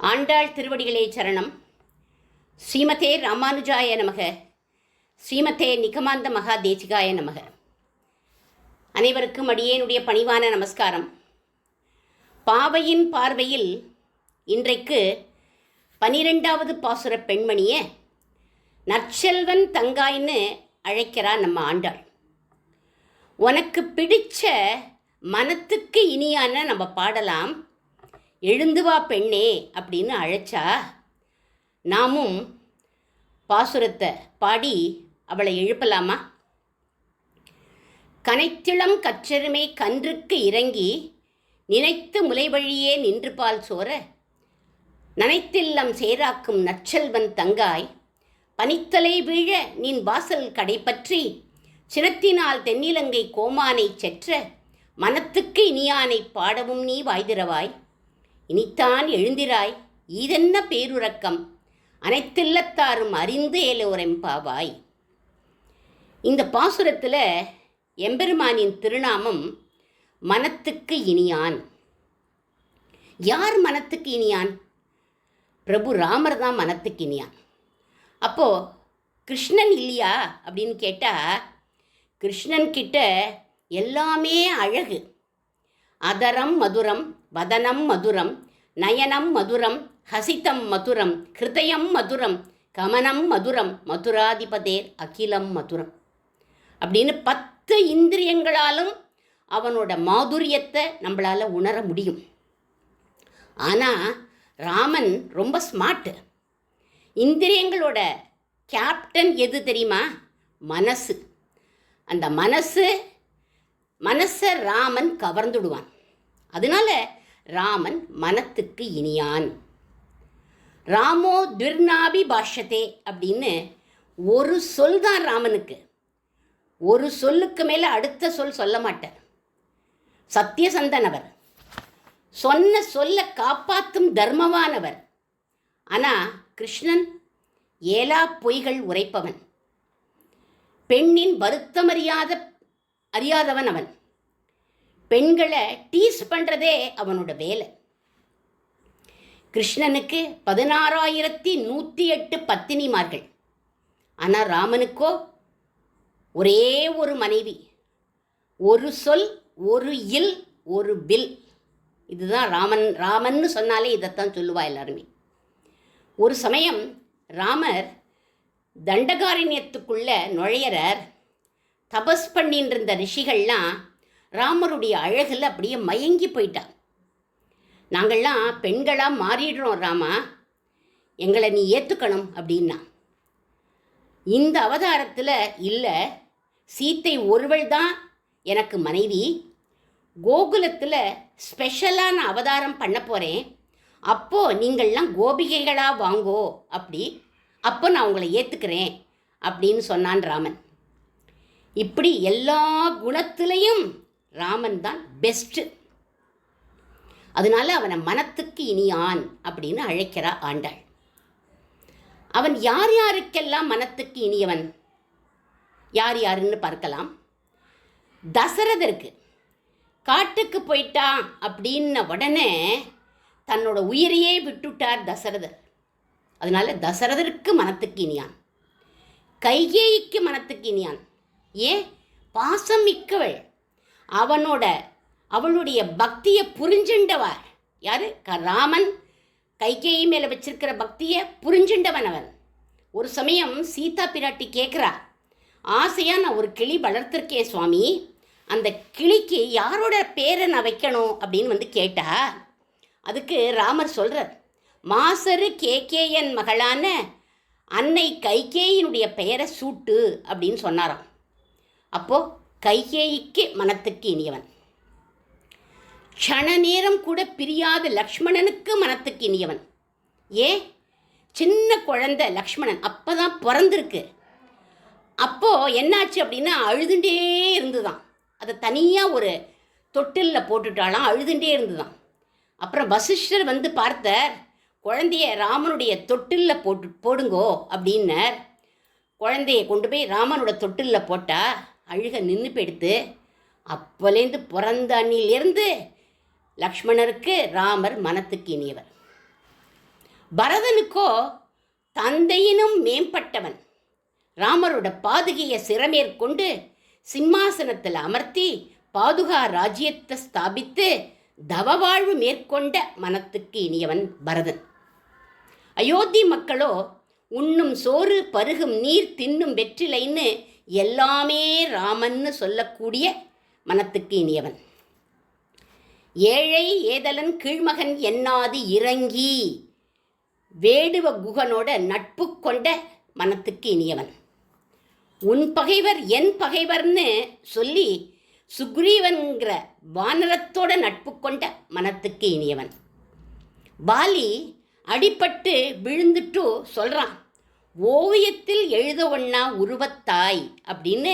ஆண்டாள் திருவடிகளே சரணம். ஸ்ரீமதே ராமானுஜாய நமக. ஸ்ரீமதே நிகமாந்த மகா தேசிகாய நமக. அனைவருக்கும் அடியேனுடைய பணிவான நமஸ்காரம். பாவையின் பார்வையில் இன்றைக்கு 12வது பாசுர பெண்மணியை நற்செல்வன் தங்காய்ன்னு அழைக்கிறா நம்ம ஆண்டாள். உனக்கு பிடிச்ச மனத்துக்கு இனியான நம்ம பாடலாம், எழுந்து வா பெண்ணே அப்படின்னு அழைச்சா நாமும் பாசுரத்தை பாடி அவளை எழுப்பலாமா? கனைத்திளம் கற்றெருமை கன்றுக்கு இறங்கி நினைத்து முலைவழியே நின்று பால் சோர நனைத்தில்லம் சேராக்கும் நற்செல்வன் தங்காய் பனித்தலை வீழ நின் வாசல் கடைப்பற்றி சினத்தினால் தென்னிலங்கை கோமானை செற்ற மனத்துக்கு இனியானை பாடவும் நீ வாய்திரவாய். இனித்தான் எழுந்திராய் ஈதென்ன பேருறக்கம் அனைத்தில்லத்தாரும் அறிந்து ஏலோரெம்பாவாய். இந்த பாசுரத்தில் எம்பெருமானின் திருநாமம் மனத்துக்கு இனியான். யார் மனத்துக்கு இனியான்? பிரபு ராமர் தான் மனத்துக்கு இனியான். அப்போது கிருஷ்ணன் இல்லையா அப்படின்னு கேட்டால், கிருஷ்ணன் கிட்ட எல்லாமே அழகு. அதரம் மதுரம், வதனம் மதுரம், நயனம் மதுரம், ஹசிதம் மதுரம், ஹிருதயம் மதுரம், கமனம் மதுரம், மதுராதிபதேர் அகிலம் மதுரம் அப்படின்னு 10 இந்திரியங்களாலும் அவனோட மாதுரியத்தை நம்மளால் உணர முடியும். ஆனால் ராமன் ரொம்ப ஸ்மார்ட்டு. இந்திரியங்களோட கேப்டன் எது தெரியுமா? மனசு. அந்த மனசை ராமன் கவர்ந்துடுவான். அதனால ராமன் மனத்துக்கு இனியான். ராமோ துர்நாபி பாஷத்தே அப்படின்னு ஒரு சொல் தான் ராமனுக்கு. ஒரு சொல்லுக்கு மேலே அடுத்த சொல் சொல்ல மாட்டார். சத்தியசந்தனவர், சொன்ன சொல்ல காப்பாற்றும் தர்மவானவர். ஆனால் கிருஷ்ணன் ஏலா பொய்கள் உரைப்பவன், பெண்ணின் வருத்தம் அறியாதவன் அவன். பெண்களை டீஸ் பண்ணுறதே அவனோட வேலை. கிருஷ்ணனுக்கு 16,108 பத்தினிமார்கள். ஆனால் ராமனுக்கோ ஒரே ஒரு மனைவி, ஒரு சொல், ஒரு இல், ஒரு வில். இதுதான் ராமன்னு சொன்னாலே இதைத்தான் சொல்லுவா எல்லாருமே. ஒரு சமயம் ராமர் தண்டகாரண்யத்துக்குள்ள நுழையிறார். தபஸ் பண்ணின்னு இருந்த ரிஷிகள்லாம் ராமருடைய அழகில் அப்படியே மயங்கி போயிட்டான். நாங்கள்லாம் பெண்களாக மாறிடுறோம் ராமா, எங்களை நீ ஏற்றுக்கணும் அப்படின்னா. இந்த அவதாரத்தில் இல்லை, சீத்தை ஒருவள் தான் எனக்கு மனைவி, கோகுலத்தில் ஸ்பெஷலான அவதாரம் பண்ண போகிறேன், அப்போது நீங்கள்லாம் கோபிகைகளாக வாங்கோ, அப்போ நான் உங்களை ஏற்றுக்கிறேன் அப்படின்னு சொன்னான் ராமன். இப்படி எல்லா குணத்திலையும் ராமன் தான் பெஸ்ட்டு. அதனால அவனை மனத்துக்கு இனியான் அப்படின்னு அழைக்கிறா ஆண்டாள். அவன் யார் யாருக்கெல்லாம் மனத்துக்கு இனியவன், யார் யாருன்னு பார்க்கலாம். தசரதருக்கு காட்டுக்கு போயிட்டான் அப்படின்ன உடனே தன்னோட உயிரையே விட்டுட்டார் தசரதர். அதனால தசரதருக்கு மனத்துக்கு இனியான். கைகேயிக்கு மனத்துக்கு இனியான். ஏன்? பாசம் மிக்கவள். அவளுடைய பக்தியை புரிஞ்சுண்டவர் யார்? ராமன் கைகேயி மேலே வச்சிருக்கிற பக்தியை புரிஞ்சுண்டவன் அவன். ஒரு சமயம் சீதா பிராட்டி கேட்குறா, ஆசையாக நான் ஒரு கிளி வளர்த்துருக்கேன் சுவாமி, அந்த கிளிக்கு யாரோட பேரை நான் வைக்கணும் அப்படின்னு கேட்டா, அதுக்கு ராமர் சொல்கிறார், மாசரு கேகேயன் மகளான அன்னை கைகேயினுடைய பெயரை சூட்டு அப்படின்னு சொன்னாராம். அப்போது கைகேயிக்கு மனத்துக்கு இனியவன். க்ஷண நேரம் கூட பிரியாத லக்ஷ்மணனுக்கு மனத்துக்கு இனியவன். ஏன்? சின்ன குழந்தை லக்ஷ்மணன் அப்போ தான் பிறந்திருக்கு. அப்போது என்னாச்சு அப்படின்னா அழுதுண்டே இருந்துதான். அதை தனியாக ஒரு தொட்டிலில் போட்டுட்டாலாம், அழுதுண்டே இருந்துதான். அப்புறம் வசிஷ்டர் பார்த்தார், குழந்தைய ராமனுடைய தொட்டிலில் போடுங்கோ அப்படின்னார். குழந்தைய கொண்டு போய் ராமனோட தொட்டிலில் போட்டால் அழுக நின்று போயிடுத்து. அப்போலேருந்து பிறந்த அண்ணிலேருந்து லக்ஷ்மணருக்கு ராமர் மனத்துக்கு இனியவர். பரதனுக்கோ தந்தையினும் மேம்பட்டவன். ராமரோட பாதுகையை சிறமேற்கொண்டு சிம்மாசனத்தில் அமர்த்தி பாதுகா ராஜ்யத்தை ஸ்தாபித்து தவவாழ்வு மேற்கொண்ட மனத்துக்கு இனியவன் பரதன். அயோத்தி மக்களோ உண்ணும் சோறு பருகும் நீர் தின்னும் வெற்றிலைன்னு எல்லாமே ராமன்னு சொல்லக்கூடிய மனத்துக்கு இனியவன். ஏழை ஏதலன் கீழ்மகன் என்னாது இறங்கி வேடுவ குகனோட நட்பு கொண்ட மனத்துக்கு இனியவன். உன் பகைவர் என் பகைவர்னு சொல்லி சுக்ரீவன்கிற வானரத்தோட நட்பு கொண்ட மனத்துக்கு இனியவன். பாலி அடிபட்டு விழுந்துட்டு சொல்கிறான், ஓவியத்தில் எழுத ஒண்ணா உருவத்தாய் அப்படின்னு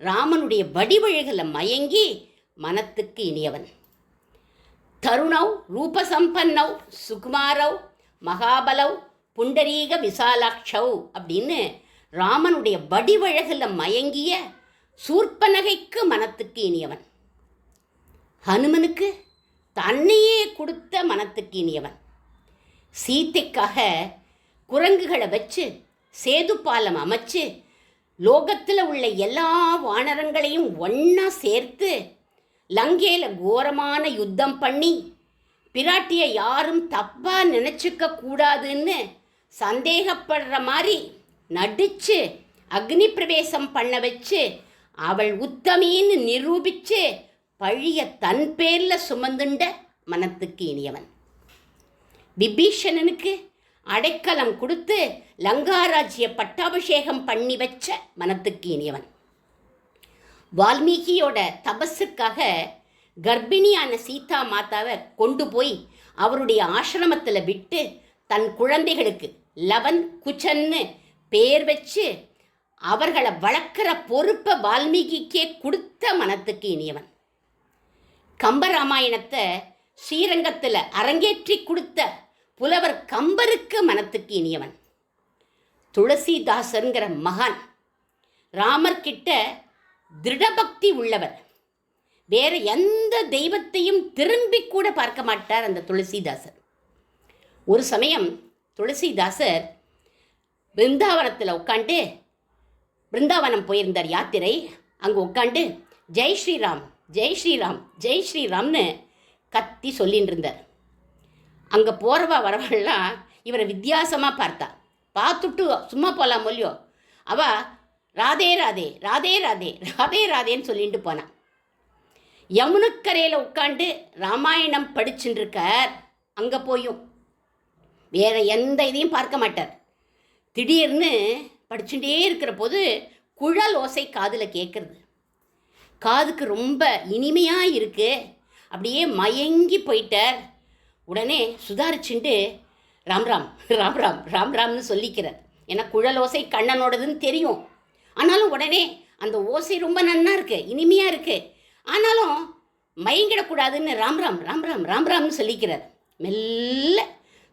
ராமனுடைய வடிவழிகளை மயங்கி மனத்துக்கு இனியவன். தருணவ் ரூபசம்பன்னவ் சுகுமாரவ் மகாபலவ் புண்டரீக விசாலாட்சவ் அப்படின்னு ராமனுடைய வடிவழகில் மயங்கிய சூர்ப்பனகைக்கு மனத்துக்கு இனியவன். ஹனுமனுக்கு தன்னையே கொடுத்த மனத்துக்கு இனியவன். சீத்தைக்காக குரங்குகளை வச்சு சேது பாலம் அமைச்சு லோகத்தில் உள்ள எல்லா வானரங்களையும் ஒன்றா சேர்த்து லங்கையில் கோரமான யுத்தம் பண்ணி பிராட்டியை யாரும் தப்பாக நினச்சிக்க கூடாதுன்னு சந்தேகப்படுற மாதிரி நடித்து அக்னி பிரவேசம் பண்ண வச்சு அவள் உத்தமின்னு நிரூபித்து பழிய தன் பேரில் சுமந்துண்ட மனத்துக்கு இனியவன். விபீஷணனுக்கு அடைக்கலம் கொடுத்து லங்காராஜ்ய பட்டாபிஷேகம் பண்ணி வச்ச மனத்துக்கு இனியவன். வால்மீகியோட தபஸுக்காக கர்ப்பிணியான சீதா மாதாவை கொண்டு போய் அவருடைய ஆசிரமத்தில் விட்டு தன் குழந்தைகளுக்கு லவன் குச்சன்னு பேர் வச்சு அவர்களை வளர்க்குற பொறுப்பை வால்மீகிக்கே கொடுத்த மனத்துக்கு இனியவன். கம்பராமாயணத்தை ஸ்ரீரங்கத்தில் அரங்கேற்றி கொடுத்த புலவர் கம்பருக்கு மனத்துக்கு இனியவன். துளசிதாசருங்கிற மகான் ராமர்கிட்ட திருடபக்தி உள்ளவர். வேற எந்த தெய்வத்தையும் திரும்பி கூட பார்க்க மாட்டார் அந்த துளசிதாசர். ஒரு சமயம் துளசிதாசர் பிருந்தாவனத்தில் உட்காந்து, பிருந்தாவனம் போயிருந்தார் யாத்திரை, அங்கே உட்காந்து ஜெய் ஸ்ரீராம் ஜெய் ஸ்ரீராம் ஜெய் ஸ்ரீராம்னு கத்தி சொல்லின்னு இருந்தார். அங்கே போகிறவா வரவெல்லாம் இவரை வித்தியாசமாக பார்த்தா. பார்த்துட்டு சும்மா போகலாம் மொழியோ, அவள் ராதே ராதே ராதே ராதே ராதே ராதேன்னு சொல்லிட்டு போனான். யமுனுக்கரையில் உட்காந்து ராமாயணம் படிச்சுட்டு இருக்கார். அங்கே போயும் வேறு எந்த இதையும் பார்க்க மாட்டார். திடீர்னு படிச்சுட்டே இருக்கிற போது குழல் ஓசை காதில் கேட்குறது. காதுக்கு ரொம்ப இனிமையாக இருக்குது. அப்படியே மயங்கி போயிட்டார். உடனே சுதாரிச்சுட்டு ராம் ராம் ராம் ராம் ராம் ராம்னு சொல்லிக்கிறார். ஏன்னா குழல் ஓசை கண்ணனோடதுன்னு தெரியும். ஆனாலும் உடனே அந்த ஓசை ரொம்ப நன்னா இருக்குது, இனிமையாக இருக்குது. ஆனாலும் மயங்கிடக்கூடாதுன்னு ராம் ராம் ராம் ராம் ராம் ராம்னு சொல்லிக்கிறார். மெல்ல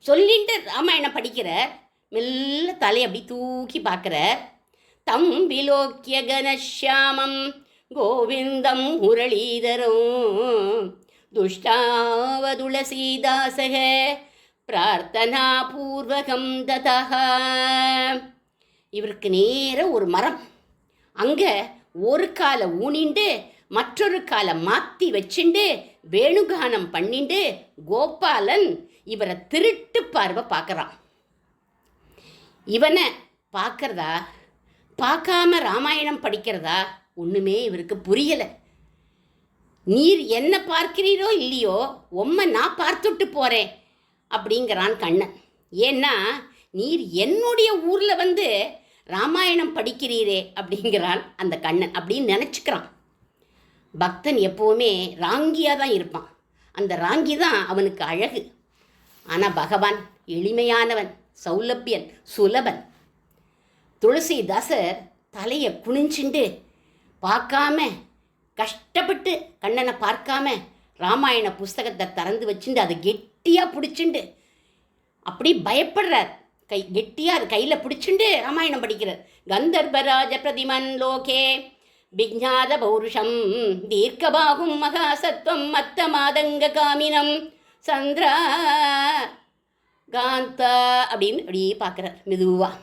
சொல்லிட்டு ராமாயணம் படிக்கிறார். மெல்ல தலையை அப்படி தூக்கி பார்க்குறார். தம் விலோக்கிய கனஷியாமம் கோவிந்தம் முரளீதரம் துஷ்டாவதுளசீதாசக பிரார்த்தனா பூர்வகம் ததா. இவருக்கு நேர ஒரு மரம். அங்கே ஒரு காலை ஊனிண்டு மற்றொரு காலை மாற்றி வச்சுண்டு வேணுகானம் பண்ணிண்டு கோபாலன் இவரை திருட்டு பார்வை பார்க்குறான். இவனை பார்க்கறதா பார்க்காம ராமாயணம் படிக்கிறதா ஒன்றுமே இவருக்கு புரியலை. நீர் என்ன பார்க்கிறீரோ இல்லையோ, உம்மை நான் பார்த்துட்டு போகிறேன் அப்படிங்கிறான் கண்ணன். ஏன்னா நீர் என்னுடைய ஊரில் வந்து ராமாயணம் படிக்கிறீரே அப்படிங்கிறான் அந்த கண்ணன். அப்படின்னு நினச்சிக்கிறான். பக்தன் எப்போவுமே ராங்கியாக தான் இருப்பான். அந்த ராங்கி தான் அவனுக்கு அழகு. ஆனால் பகவான் எளிமையானவன், சௌலபியன், சுலபன். துளசிதாசர் தலையை குனிஞ்சுண்டு பார்க்காம, கஷ்டப்பட்டு கண்ணனை பார்க்காம ராமாயண புஸ்தகத்தை திறந்து வச்சுட்டு அதை கெட்டியாக பிடிச்சிண்டு அப்படி பயப்படுறார். கெட்டியாக அது கையில் பிடிச்சிண்டு ராமாயணம் படிக்கிறார். கந்தர்பராஜ பிரதிமன் லோகே விஜ்ஞாத பௌருஷம் தீர்க்கபாகும் மகாசத்வம் மத்த மாதங்க காமினம் சந்திரா காந்தா அப்படின்னு அப்படியே பார்க்குறார் மெதுவாக.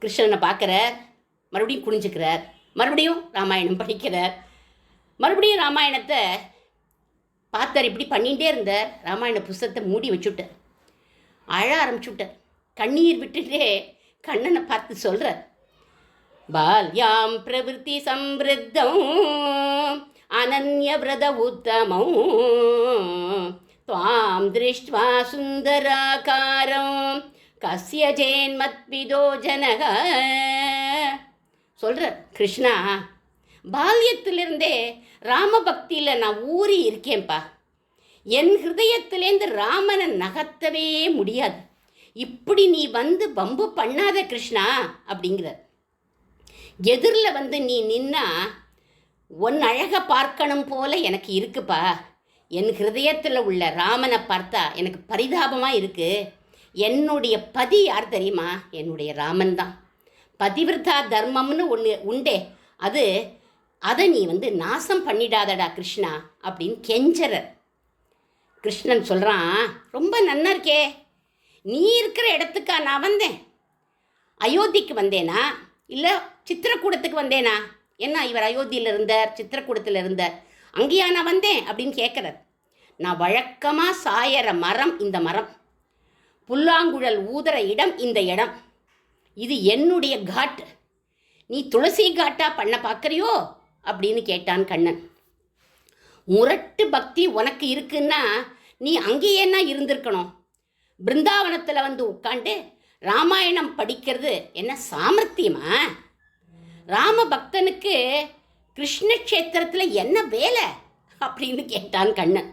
கிருஷ்ணனை பார்க்குறார், மறுபடியும் குனிஞ்சுக்கிறார், மறுபடியும் ராமாயணம் படிக்கிறார். மறுபடியும் ராமாயணத்தை பார்த்தார். இப்படி பண்ணிகிட்டே இருந்தார். ராமாயண புஸ்தகத்தை மூடி வச்சுட்டார். அழ ஆரம்பிச்சுட்டார். கண்ணீர் விட்டுட்டே கண்ணனை பார்த்து சொல்கிறார், பால்யாம் பிரவிற்த்தி சம்பிருத்தம் அனன்ய விரத உத்தமம் துவாம் திருஷ்ட்வா சுந்தராகாரம் கஸ்ய ஜேன்மத்விதோ ஜனக. சொல்கிறார், கிருஷ்ணா, பால்யத்திலிருந்தே ராமபக்தியில் நான் ஊறி இருக்கேன்ப்பா. என் ஹிருதயத்திலேருந்து ராமனை நகர்த்தவே முடியாது. இப்படி நீ வந்து பம்பு பண்ணாத கிருஷ்ணா அப்படிங்கிறார். எதிரில் வந்து நீ நின்னா உன் அழகை பார்க்கணும் போல எனக்கு இருக்குப்பா. என் ஹிருதயத்தில் உள்ள ராமனை பார்த்தா எனக்கு பரிதாபமாக இருக்குது. என்னுடைய பதி யார் தெரியுமா? என்னுடைய ராமன் தான். பதிவிரதா தர்மம்னு ஒன்று உண்டே, அதை நீ வந்து நாசம் பண்ணிடாதடா கிருஷ்ணா அப்படின்னு கெஞ்சறர். கிருஷ்ணன் சொல்கிறான், ரொம்ப நன்னா இருக்கே, நீ இருக்கிற இடத்துக்கா நான் வந்தேன்? அயோத்திக்கு வந்தேனா இல்லை சித்திரக்கூடத்துக்கு வந்தேனா? என்ன இவர் அயோத்தியில் இருந்தார், சித்திரக்கூடத்தில் இருந்தார், அங்கேயா நான் வந்தேன் அப்படின்னு கேட்குறார். நான் வழக்கமாக சாயற மரம் இந்த மரம், புல்லாங்குழல் ஊதுற இடம் இந்த இடம், இது என்னுடைய காட்டு. நீ துளசி காட்டா பண்ண பார்க்குறியோ அப்படின்னு கேட்டான் கண்ணன். முரட்டு பக்தி உனக்கு இருக்குன்னா நீ அங்கேயேன்னா இருந்திருக்கணும். பிருந்தாவனத்தில் வந்து உட்காந்து ராமாயணம் படிக்கிறது என்ன சாமர்த்தியமா? ராம பக்தனுக்கு கிருஷ்ணக்ஷேத்திரத்தில் என்ன வேலை அப்படின்னு கேட்டான் கண்ணன்.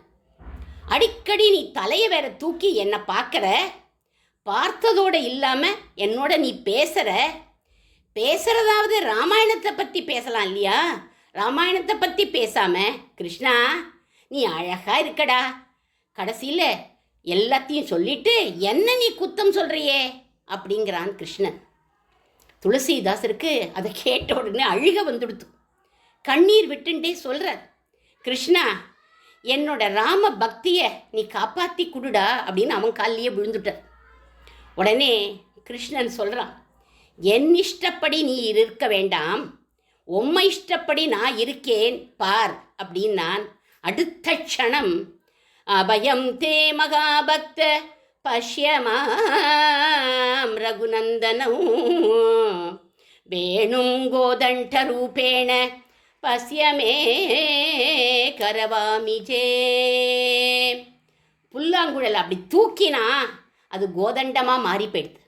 அடிக்கடி நீ தலையை வேற தூக்கி என்னை பார்க்குற, பார்த்ததோடு இல்லாமல் என்னோட நீ பேசுகிறதாவது ராமாயணத்தை பற்றி பேசலாம் இல்லையா? ராமாயணத்தை பற்றி பேசாமல் கிருஷ்ணா நீ அழகாக இருக்கடா, கடைசியில் எல்லாத்தையும் சொல்லிட்டு என்ன நீ குத்தம் சொல்கிறியே அப்படிங்கிறான் கிருஷ்ணன். துளசிதாசருக்கு அதை கேட்ட உடனே அழுக வந்துடுத்து. கண்ணீர் விட்டுண்டே சொல்கிறார், கிருஷ்ணா என்னோட ராம பக்தியை நீ காப்பாற்றி கொடுடா அப்படின்னு அவன் காலிலேயே விழுந்துட்டார். உடனே கிருஷ்ணன் சொல்கிறான், என் இஷ்டப்படி நீ இருக்க வேண்டாம், உம்மை இஷ்டப்படி நான் இருக்கேன் பார் அப்படின்னு நான் அடுத்த க்ஷணம் அபயம் தே மகாபக்த பஷ்யமாம் ரகுநந்தனம் வேணும் கோதண்ட ரூபேண பஷ்யமே கரவாமிஜே. புல்லாங்குழல் அப்படி தூக்கினா அது கோதண்டமாக மாறி போயிடுது.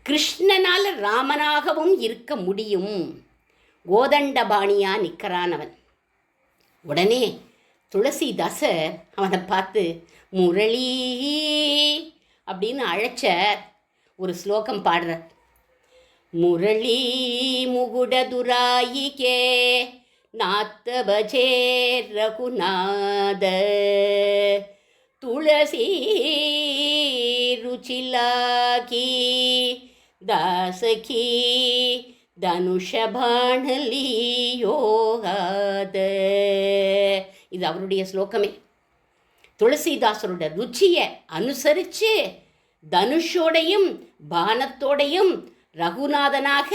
கிருஷ்ணனால் ராமனாகவும் இருக்க முடியும். கோதண்டபாணியாக நிற்கிறான் அவன். உடனே துளசிதாசர் அவனை பார்த்து முரளி அப்படின்னு அழைச்ச ஒரு ஸ்லோகம் பாடுறார். முரளி முகுடதுராயிகே நாத்த பஜே ரகுநாத துளசி ருச்சிலாகி தாசகி தனுஷபாணலி யோகாத. இது அவருடைய ஸ்லோகமே. துளசிதாசரோட ருச்சியை அனுசரித்து தனுஷோடையும் பானத்தோடையும் ரகுநாதனாக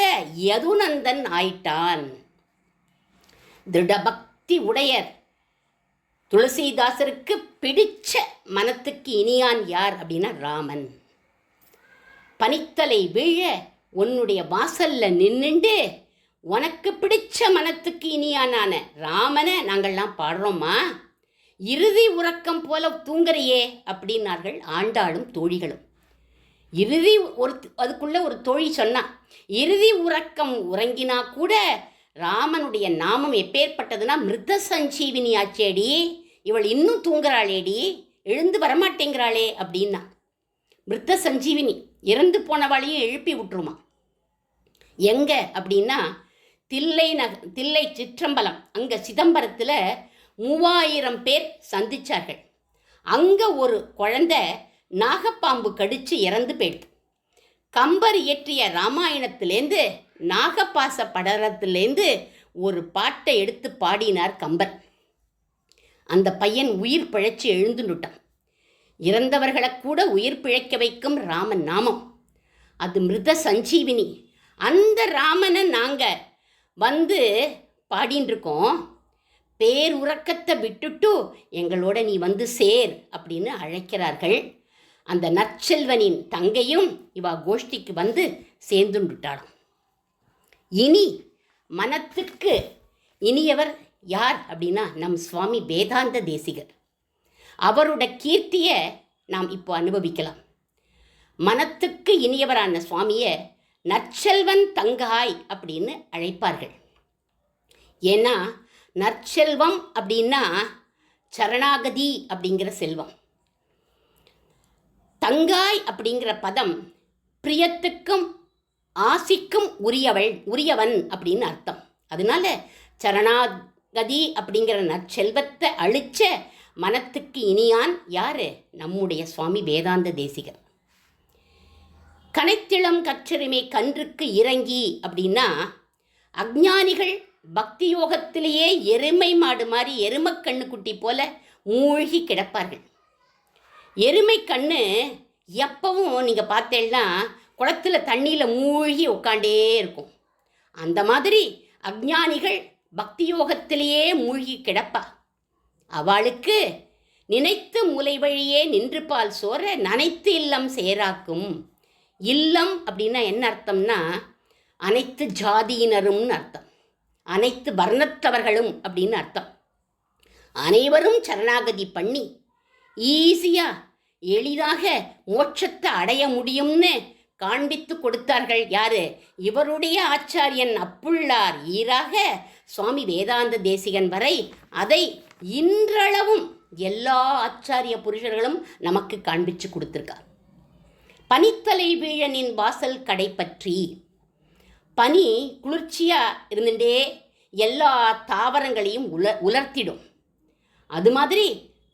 யதுநந்தன் ஆயிட்டான். திருடபக்தி உடையர். துளசிதாசருக்கு பிடிச்ச மனத்துக்கு இனியான் யார் அப்படின்னா ராமன். பனித்தலை வீழ உன்னுடைய வாசல்ல நின்னுண்டு உனக்கு பிடிச்ச மனத்துக்கு இனியானான ராமனை நாங்கள்லாம் பாடுறோம்மா, இறுதி உறக்கம் போல தூங்குறையே அப்படின்னார்கள் ஆண்டாளும் தோழிகளும். அதுக்குள்ள ஒரு தோழி சொன்னா, இறுதி உறக்கம் உறங்கினா கூட ராமனுடைய நாமம் எப்பேற்பட்டதுன்னா மிருத சஞ்சீவினி ஆச்சேடி, இவள் இன்னும் தூங்குறாளேடி, எழுந்து வரமாட்டேங்கிறாளே அப்படின்னா. மிருத சஞ்சீவினி இறந்து போனவாளையும் எழுப்பி விட்டுருமா. எங்க அப்படின்னா தில்லை சிற்றம்பலம், அங்கே சிதம்பரத்தில் 3000 பேர் சந்திச்சார்கள். அங்கே ஒரு குழந்தை நாகப்பாம்பு கடித்து இறந்து போயிடுது. கம்பர் இயற்றிய ராமாயணத்திலேருந்து நாகப்பாச படலத்திலேருந்து ஒரு பாட்டை எடுத்து பாடினார் கம்பர். அந்த பையன் உயிர் பிழைச்சி எழுந்துட்டான். இறந்தவர்களை கூட உயிர் பிழைக்க வைக்கும் ராமன் நாமம். அது மிருத சஞ்சீவினி. அந்த ராமனை நாங்கள் வந்து பாடின்னு இருக்கோம். பேருறக்கத்தை விட்டுட்டு எங்களோட நீ வந்து சேர் அப்படின்னு அழைக்கிறார்கள். அந்த நற்செல்வனின் தங்கையும் இவா கோஷ்டிக்கு வந்து சேர்ந்துட்டாளாம். இனி மனத்துக்கு இனியவர் யார் அப்படின்னா நம் சுவாமி வேதாந்த தேசிகர். அவரோட கீர்த்தியை நாம் இப்போ அனுபவிக்கலாம். மனத்துக்கு இனியவரான சுவாமியை நற்செல்வன் தங்காய் அப்படின்னு அழைப்பார்கள். ஏன்னா நற்செல்வம் அப்படின்னா சரணாகதி அப்படிங்கிற செல்வம். தங்காய் அப்படிங்கிற பதம் பிரியத்துக்கும் ஆசிக்கும் உரியவன் அப்படின்னு அர்த்தம். அதனால சரணாகதி அப்படிங்கிற நற்செல்வத்தை அழிச்ச மனத்துக்கு இனியான் யாரு? நம்முடைய சுவாமி வேதாந்த தேசிகர். கனைத்திளம் கற்றறிமை கன்றுக்கு இறங்கி அப்படின்னா அஞ்ஞானிகள் பக்தி யோகத்திலேயே எருமை மாடு மாதிரி எருமை கண்ணு குட்டி போல மூழ்கி கிடப்பார்கள். எருமை கண்ணு எப்பவும் நீங்கள் பார்த்தேன்னா குளத்தில் தண்ணியில் மூழ்கி உட்காண்டே இருக்கும். அந்த மாதிரி அஞ்ஞானிகள் பக்தி யோகத்திலேயே மூழ்கி கிடப்பா. அவளுக்கு நினைத்து முலை வழியே நின்று பால் சோற நனைத்து இல்லம் சேராக்கும். இல்லம் அப்படின்னா என்ன அர்த்தம்னா அனைத்து ஜாதியினரும்னு அர்த்தம், அனைத்து வர்ணத்தவர்களும் அப்படின்னு அர்த்தம். அனைவரும் சரணாகதி பண்ணி ஈஸியாக எளிதாக மோட்சத்தை அடைய முடியும்னு காண்பித்து கொடுத்தார்கள். யாரு? இவருடைய ஆச்சாரியன் அப்புள்ளார் ஈராக சுவாமி வேதாந்த தேசிகன் வரை அதை இன்றளவும் எல்லா ஆச்சாரிய புருஷர்களும் நமக்கு காண்பிச்சு கொடுத்துருக்கார். பனித்தலை வீழனின் வாசல் கடை பற்றி. பனி குளிர்ச்சியாக இருந்துட்டே எல்லா தாவரங்களையும் உலர்த்திடும். அது மாதிரி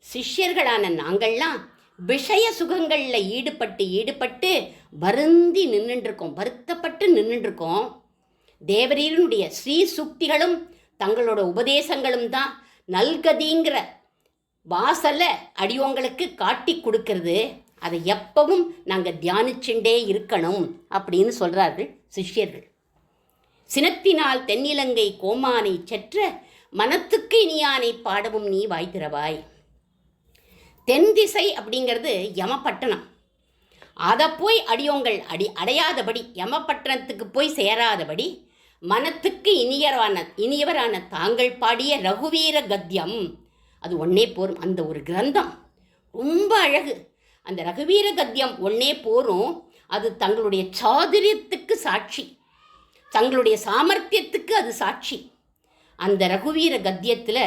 சிஷ்யர்களான நாங்கள்லாம் விஷய சுகங்களில் ஈடுபட்டு வருந்தி நின்றுருக்கோம், வருத்தப்பட்டு நின்றுருக்கோம். தேவரீரனுடைய ஸ்ரீ சுக்திகளும் தங்களோட உபதேசங்களும் தான் நல்கதிங்கிற வாசலை அடியோங்களுக்கு காட்டி கொடுக்கறது. அதை எப்பவும் நாங்கள் தியானிச்சுட்டே இருக்கணும் அப்படின்னு சொல்கிறார்கள் சிஷ்யர்கள். சினத்தினால் தென்னிலங்கை கோமானை செற்ற மனத்துக்கு இனியானை பாடவும் நீ வாய்த்திரவாய். தென் திசை அப்படிங்கிறது யமப்பட்டணம். அதை போய் அடியோங்கள் அடையாதபடி, யமப்பட்டணத்துக்கு போய் சேராதபடி மனத்துக்கு இனியவரான தாங்கள் பாடிய ரகுவீர கத்தியம் அது ஒன்னே போரும். அந்த ஒரு கிரந்தம் ரொம்ப அழகு. அந்த ரகுவீர கத்தியம் ஒன்னே போரும். அது தங்களுடைய சாதுரியத்துக்கு சாட்சி, தங்களுடைய சாமர்த்தியத்துக்கு அது சாட்சி. அந்த ரகுவீர கத்தியத்தில்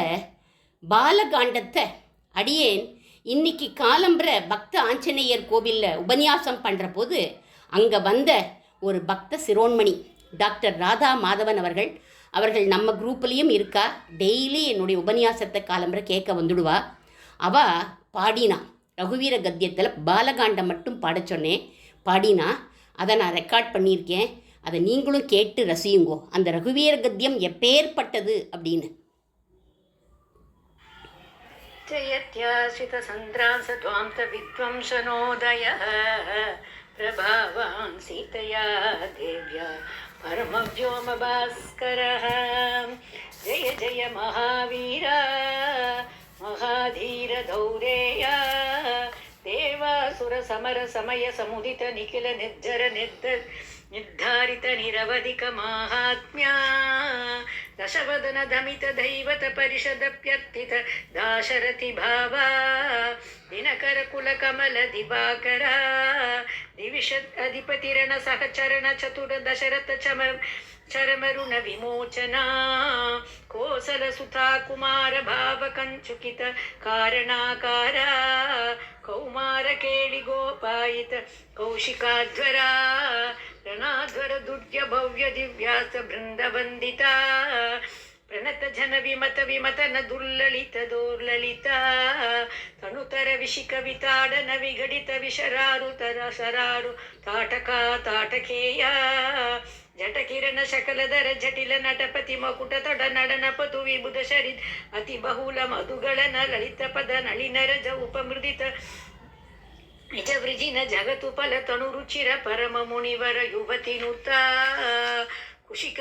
பாலகாண்டத்தை அடியேன் இன்னைக்கு காலம்புற பக்த ஆஞ்சநேயர் கோவிலில் உபன்யாசம் பண்ணுற போது அங்கே வந்த ஒரு பக்த சிரோன்மணி டாக்டர் ராதா மாதவன் அவர்கள் நம்ம குரூப்லேயும் இருக்கா. டெய்லி என்னுடைய உபன்யாசத்தை காலம்புற கேட்க வந்துடுவா. அவள் பாடினா ரகுவீர கத்தியத்தில் பாலகாண்டம் மட்டும் பாட சொன்னேன், பாடினா. அதை நான் ரெக்கார்ட் பண்ணியிருக்கேன். அதை நீங்களும் கேட்டு ரசியுங்கோ. அந்த ரகுவீர கத்தியம் எப்பேற்பட்டது அப்படின்னு. ஜயத்யாசித சந்திராச துவாந்த வித்வம்சனோதயः பிரபாவான் சீதையா தேவ்யா பரமவ்யோம பாஸ்கரः. ஜய ஜய மகாவீரா மகாதீர தௌரேயா தேவாசுர சமர சமய சமுதித நிகில நிர்ஜர निर्धारित निरवधिक माहात्म्या दशवदन धमित दैवत परिषदप्यर्थित दाशरथि भावा दिनकर कुल कमल दिवाकरा दिविशद अधिपतिरण सहचरण चतुर दशरथ चरमरुण विमोचना कोसल सुता कुमार भाव कंचुकित कारणाकारा कौमार केळि गोपायित कौशिकाध्वरा ರಣಾಧ್ವರ ದುರ್ಯ ಭವ್ಯ ದಿವ್ಯಾಸ ಬೃಂದ ವಂದಿತಾ ಪ್ರಣತ ಜನ ವಿಮತ ವಿಮತನ ದುರ್ಲಲಿತ ದೋರ್ಲಲಿತ ತನುತರ ವಿಶಿಕ ವಿತಾಡನ ವಿಘಡಿತ ವಿಶರಾರು ತರ ಶರಾರು ತಾಟಕ ತಾಟಕೇಯ ಜಟಕಿರಣ ಶಕಲಧರ ಜಟಿಲ ನಟಪತಿ ಮಕುಟ ತೊಡ ನಡನ ಪತು ವಿಬುಧ ಶರೀರ್ ಅತಿ ಬಹುಲ ಮಧುಗಳನ ಲಲಿತ ಪದ ನಳಿನರಜ ಉಪಮೃದಿತ ನಿಜ ವೃಜಿನ ಜಗತು ಫಲ ತನು ರುಚಿರ ಪರಮ ಮುನಿವರ ಯುವತಿ ನುತ ಕುಶಿಕ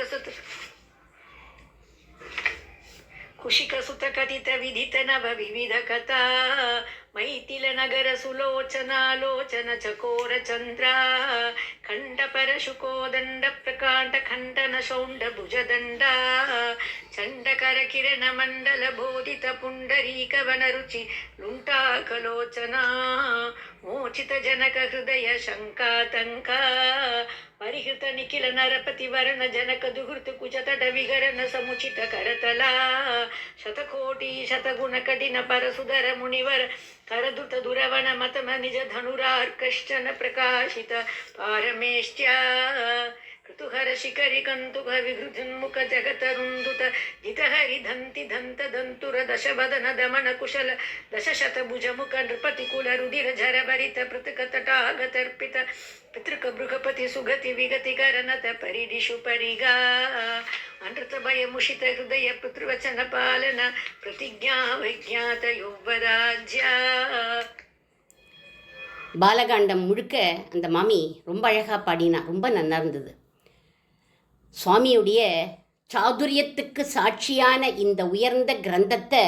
ಸುತ ಕಥಿತ ವಿಧಿತ ನವ ವಿವಿಧ ಕಥಾ ಮೈಥಿಲ ನಗರ ಸುಲೋಚನಾಲೋಚನ ಚಕೋರ ಚಂದ್ರ ಖಂಡ ಪರಶುಕೋದಂಡ ಪ್ರಕಾಂಡ ಖಂಡನ ಶೌಂಡ ಭುಜದಂಡ ಚಂಡಕರ ಕಿರಣ ಮಂಡಲ ಬೋಧಿತ ಪುಂಡರೀಕ ವನ ರುಚಿ ಲುಂಟಾಕಲೋಚನಾ ಮೋಚಿತ ಜನಕ ಹೃದಯ ಶಂಕಾತಂಕ ಪರಿಹೃತ ನಿಖಿಲ ನರಪತಿ ವರ್ಣ ಜನಕ ದುಹೃತ ಕುಚತಟ ವಿಗರಣ ಸಮುಚಿತ ಕರತಲ ಶತಕೋಟಿ ಶತಗುಣ ಕಠಿಣ ಪರಸುಧರ ಮುನಿವರ ಕರದುತ ದುರವಣ ಮತಮ ನಿಜ ಧನುರಾರ್ಕಶ್ಚನ ಪ್ರಕಾಶಿತ ಪಾರಮೇಷ್ಟ್ಯ ಋತುಹರ ಶಿಖರಿ ಕಂತುಕ ವಿಹೃತಿನ್ಮುಖ ಜಗತರುಂದುತ ಜಿತಹರಿ ಧಂತಿ ದಂತ ದಂತುರ ದಶವದನ ದಮನ ಕುಶಲ ದಶಶತ ಭುಜ ಮುಖ ನೃಪತಿ ಕುಲ ರುದಿರ ಝರ ಭರಿತ ಪೃತಕ ತಟಾಗತರ್ಪಿತ ಪಿತೃಕ ಬೃಹಪತಿ ಸುಗತಿ ವಿಗತಿ ಕರನತ ಪರಿದಿಶು ಪರಿಗಾ ಅನೃತ ಭಯ ಮುಷಿತ ಹೃದಯ ಪಿತೃವಚನ ಪಾಲನ ಪ್ರತಿಜ್ಞಾ ವಿಜ್ಞಾತ ಯುವರಾಜ್ಯ. பாலகாண்டம் முழுக்க அந்த மாமி ரொம்ப அழகாக பாடினா, ரொம்ப நல்லா இருந்தது. சுவாமியுடைய சாதுரியத்துக்கு சாட்சியான இந்த உயர்ந்த கிரந்தத்தை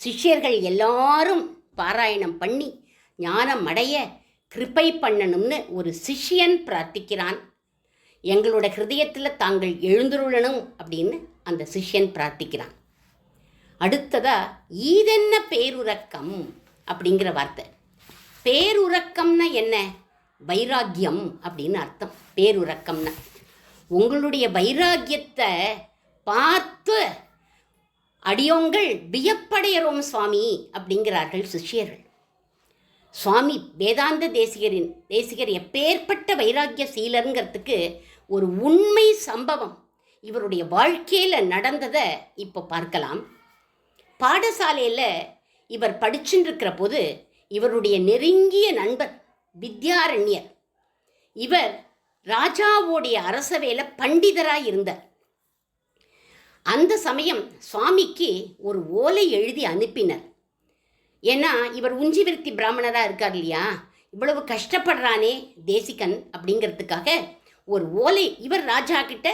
சிஷ்யர்கள் எல்லாரும் பாராயணம் பண்ணி ஞானம் அடைய கிருபை பண்ணணும்னு ஒரு சிஷ்யன் பிரார்த்திக்கிறான். எங்களோட ஹிருதயத்தில் தாங்கள் எழுந்துருளணும் அப்படின்னு அந்த சிஷ்யன் பிரார்த்திக்கிறான். அடுத்ததா ஈதென்ன பேருறக்கம் அப்படிங்கிற வார்த்தை. பேருறக்கம்னா என்ன? வைராக்கியம் அப்படின்னு அர்த்தம். பேருறக்கம்னா உங்களுடைய வைராக்கியத்தை பார்த்து அடியோங்கள் வியப்படையறோம் சுவாமி அப்படிங்கிறார்கள் சிஷ்யர்கள். சுவாமி வேதாந்த தேசிகர் எப்பேற்பட்ட வைராக்கிய சீலருங்கிறதுக்கு ஒரு உண்மை சம்பவம் இவருடைய வாழ்க்கையில் நடந்ததை இப்போ பார்க்கலாம். பாடசாலையில் இவர் படிச்சுட்டு இருக்கிற போது இவருடைய நெருங்கிய நண்பர் வித்யாரண்யர், இவர் ராஜாவோடைய அரசவையில் பண்டிதராக இருந்தார். அந்த சமயம் சுவாமிக்கு ஒரு ஓலை எழுதி அனுப்பினர். ஏன்னா இவர் உஞ்சிவிருத்தி பிராமணராக இருக்கார் இல்லையா, இவ்வளவு கஷ்டப்படுறானே தேசிகன் அப்படிங்கிறதுக்காக ஒரு ஓலை, இவர் ராஜா கிட்ட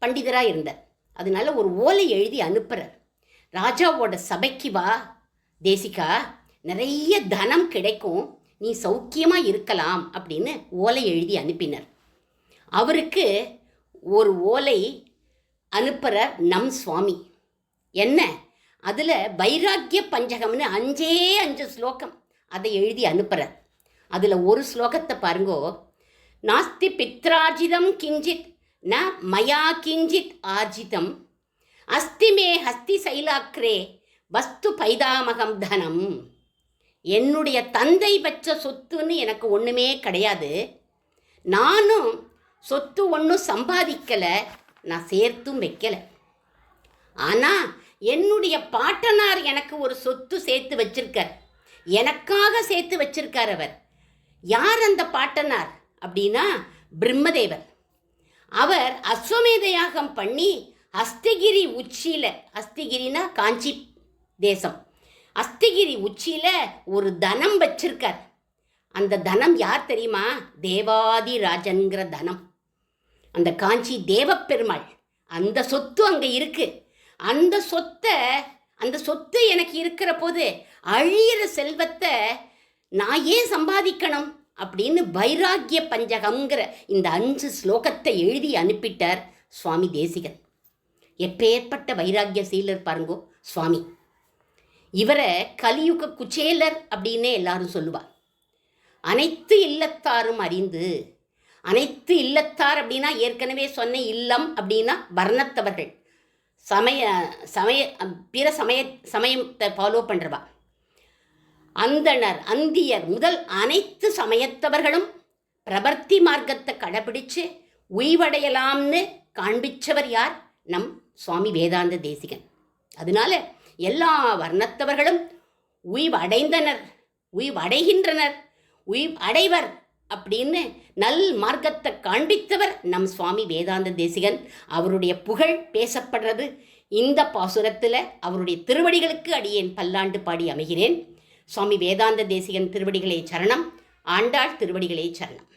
பண்டிதராக இருந்தார், அதனால ஒரு ஓலை எழுதி அனுப்புகிறார். ராஜாவோட சபைக்கு வா தேசிகா, நிறைய தனம் கிடைக்கும், நீ சௌக்கியமாக இருக்கலாம் அப்படின்னு ஓலை எழுதி அனுப்பினர். அவருக்கு ஒரு ஓலை அனுப்புகிற நம் சுவாமி. என்ன அதில் வைராக்கிய பஞ்சகம்னு 5 ஸ்லோகம் அதை எழுதி அனுப்புகிறார். அதில் ஒரு ஸ்லோகத்தை பாருங்கோ. நாஸ்தி பித்ரார்ஜிதம் கிஞ்சித் ந மயா கிஞ்சித் ஆர்ஜிதம் அஸ்தி மே ஹஸ்தி சைலாக்ரே வஸ்து பைதாமகம் தனம். என்னுடைய தந்தை வச்ச சொத்துன்னு எனக்கு ஒன்றுமே கிடையாது, நானும் சொத்து ஒன்றும் சம்பாதிக்கலை, நான் சேர்த்தும் வைக்கலை. ஆனால் என்னுடைய பாட்டனார் எனக்கு ஒரு சொத்து சேர்த்து வச்சிருக்கார், எனக்காக சேர்த்து வச்சிருக்கார். அவர் யார் அந்த பாட்டனார் அப்படின்னா பிரம்மதேவர். அவர் அஸ்வமேத யாகம் பண்ணி அஸ்திகிரி உச்சியில், அஸ்திகிரினா காஞ்சி தேசம், அஸ்திகிரி உச்சியில் ஒரு தனம் வச்சிருக்கார். அந்த தனம் யார் தெரியுமா? தேவாதி ராஜன்கிற தனம், அந்த காஞ்சி தேவப்பெருமாள். அந்த சொத்து அங்கே இருக்குது. அந்த சொத்து எனக்கு இருக்கிற போது அழியிற செல்வத்தை நான் ஏன் சம்பாதிக்கணும் அப்படின்னு வைராக்கிய பஞ்சகம்ங்கிற இந்த 5 ஸ்லோகத்தை எழுதி அனுப்பிட்டார் சுவாமி தேசிகன். எப்பேற்பட்ட வைராக்கிய சீலர் பாருங்கோ சுவாமி. இவரை கலியுக குச்சேலர் அப்படின்னே எல்லாரும் சொல்லுவார். அனைத்து இல்லத்தாரும் அறிந்து, அனைத்து இல்லத்தார் அப்படின்னா ஏற்கனவே சொன்ன இல்லம் அப்படின்னா வர்ணத்தவர்கள், பிற சமயத்தை ஃபாலோ பண்ணுறவா. அந்தணர் அந்தியர் முதல் அனைத்து சமயத்தவர்களும் பிரபர்த்தி மார்க்கத்தை கடைபிடிச்சு உய்வடையலாம்னு காண்பிச்சவர் யார்? நம் சுவாமி வேதாந்த தேசிகன். அதனால எல்லா வர்ணத்தவர்களும் உய்வடைந்தனர், உய்வடைகின்றனர், உய்வடைவர் அப்படின்னு நல் மார்க்கத்தை காண்பித்தவர் நம் சுவாமி வேதாந்த தேசிகன். அவருடைய புகழ் பேசப்படுறது இந்த பாசுரத்தில். அவருடைய திருவடிகளுக்கு அடியேன் பல்லாண்டு பாடி அமைகிறேன். சுவாமி வேதாந்த தேசிகன் திருவடிகளே சரணம். ஆண்டாள் திருவடிகளே சரணம்.